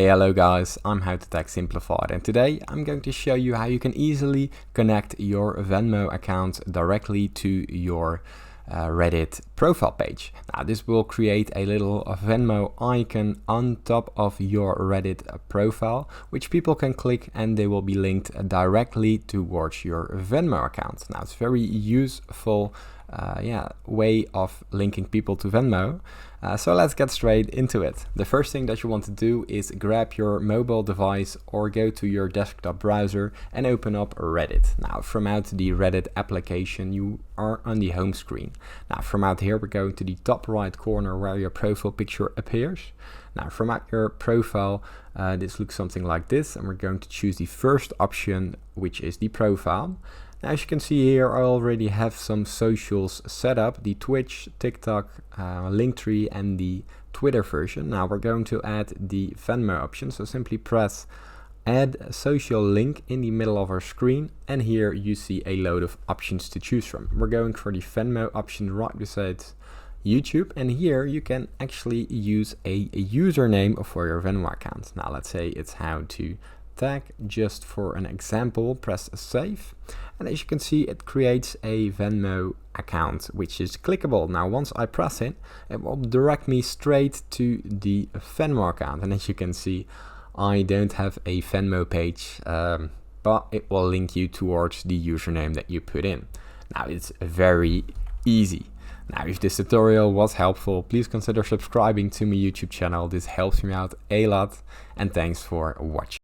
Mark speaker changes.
Speaker 1: Hello guys, I'm How to Tech Simplified, and today I'm going to show you how you can easily connect your Venmo account directly to your Reddit profile page. Now this will create a little Venmo icon on top of your Reddit profile, which people can click and they will be linked directly towards your Venmo account. Now it's very useful way of linking people to Venmo. So let's get straight into it. The first thing that you want to do is grab your mobile device or go to your desktop browser and open up Reddit. Now from out the Reddit application you are on the home screen. Now from out here we're going to the top right corner where your profile picture appears. Now from out your profile this looks something like this, and we're going to choose the first option, which is the profile. Now, as you can see here, I already have some socials set up, the Twitch, TikTok, Linktree and the Twitter version. Now we're going to add the Venmo option, so simply press add a social link in the middle of our screen, and here you see a load of options to choose from. We're going for the Venmo option right beside YouTube, and here you can actually use a username for your Venmo account. Now let's say it's how to tag. Just for an example, press save, and as you can see it creates a Venmo account which is clickable. Now once I press it, it will direct me straight to the Venmo account, and as you can see I don't have a Venmo page, but it will link you towards the username that you put in. Now it's very easy. Now if this tutorial was helpful, please consider subscribing to my YouTube channel. This helps me out a lot, and thanks for watching.